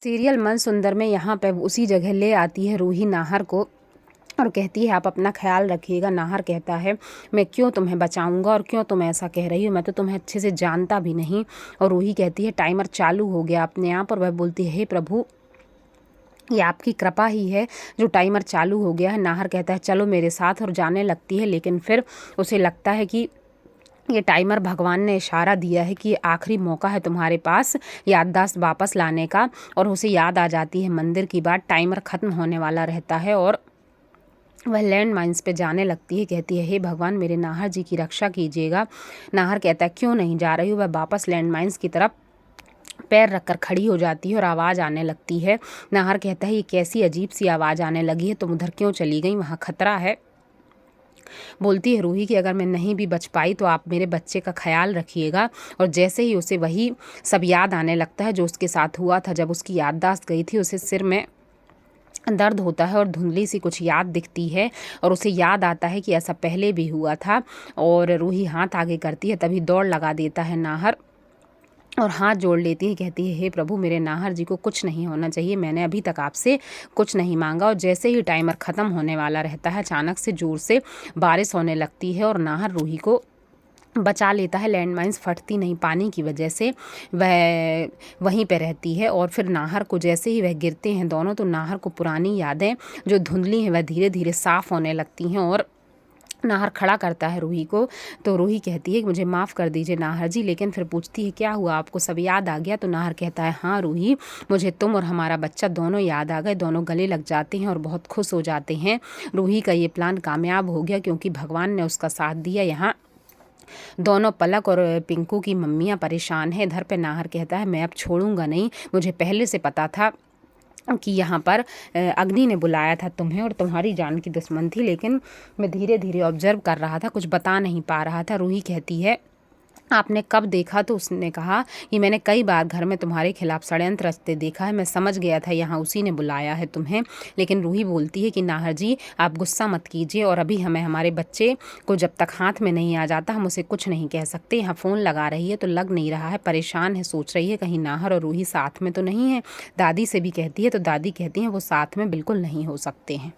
Serial मन सुंदर में यहाँ पे उसी जगह ले आती है रूही नाहर को और कहती है आप अपना ख्याल रखिएगा। नाहर कहता है मैं क्यों तुम्हें बचाऊंगा और क्यों तुम ऐसा कह रही हो, मैं तो तुम्हें अच्छे से जानता भी नहीं। और रूही कहती है टाइमर चालू हो गया अपने आप। और वह बोलती है हे प्रभु, ये आपकी कृपा ही है जो टाइमर चालू हो गया है। नाहर कहता है चलो मेरे साथ, और जाने लगती है। लेकिन फिर उसे लगता है कि ये टाइमर भगवान ने इशारा दिया है कि ये आखिरी मौका है तुम्हारे पास याददाश्त वापस लाने का। और उसे याद आ जाती है मंदिर की बात। टाइमर ख़त्म होने वाला रहता है और वह लैंड माइंस पे जाने लगती है। कहती है हे भगवान मेरे नाहर जी की रक्षा कीजिएगा। नाहर कहता है क्यों नहीं जा रही हूँ। वह वापस लैंड माइंस की तरफ पैर रखकर खड़ी हो जाती है और आवाज़ आने लगती है। नाहर कहता है ये कैसी अजीब सी आवाज़ आने लगी है, तुम उधर क्यों चली गई, वहाँ खतरा है। बोलती है रूही कि अगर मैं नहीं भी बच पाई तो आप मेरे बच्चे का ख्याल रखिएगा। और जैसे ही उसे वही सब याद आने लगता है जो उसके साथ हुआ था जब उसकी याददाश्त गई थी, उसे सिर में दर्द होता है और धुंधली सी कुछ याद दिखती है। और उसे याद आता है कि ऐसा पहले भी हुआ था। और रूही हाथ आगे करती है, तभी दौड़ लगा देता है नाहर और हाथ जोड़ लेती है। कहती है हे प्रभु मेरे नाहर जी को कुछ नहीं होना चाहिए, मैंने अभी तक आपसे कुछ नहीं मांगा। और जैसे ही टाइमर ख़त्म होने वाला रहता है अचानक से ज़ोर से बारिश होने लगती है और नाहर रूही को बचा लेता है। लैंड माइंस फटती नहीं पानी की वजह से, वह वहीं पे रहती है। और फिर नाहर को जैसे ही वह गिरते हैं दोनों, तो नाहर को पुरानी यादें जो धुंधली हैं वह धीरे धीरे साफ़ होने लगती हैं। और नाहर खड़ा करता है रूही को। तो रूही कहती है कि मुझे माफ़ कर दीजिए नाहर जी। लेकिन फिर पूछती है क्या हुआ, आपको सब याद आ गया। तो नाहर कहता है हाँ रूही, मुझे तुम और हमारा बच्चा दोनों याद आ गए। दोनों गले लग जाते हैं और बहुत खुश हो जाते हैं। रूही का ये प्लान कामयाब हो गया क्योंकि भगवान ने उसका साथ दिया। यहाँ दोनों पलक और पिंकू की मम्मियाँ परेशान हैं। इधर पे नाहर कहता है मैं अब छोड़ूंगा नहीं, मुझे पहले से पता था कि यहाँ पर अग्नि ने बुलाया था तुम्हें और तुम्हारी जान की दुश्मन थी, लेकिन मैं धीरे धीरे ऑब्जर्व कर रहा था, कुछ बता नहीं पा रहा था। रूही कहती है आपने कब देखा। तो उसने कहा कि मैंने कई बार घर में तुम्हारे खिलाफ षड्यंत्र रचते देखा है, मैं समझ गया था यहाँ उसी ने बुलाया है तुम्हें। लेकिन रूही बोलती है कि नाहर जी आप गुस्सा मत कीजिए, और अभी हमें हमारे बच्चे को जब तक हाथ में नहीं आ जाता हम उसे कुछ नहीं कह सकते। यहाँ फ़ोन लगा रही है तो लग नहीं रहा है, परेशान है, सोच रही है कहीं नाहर और रूही साथ में तो नहीं है। दादी से भी कहती है तो दादी कहती हैं वो साथ में बिल्कुल नहीं हो सकते हैं।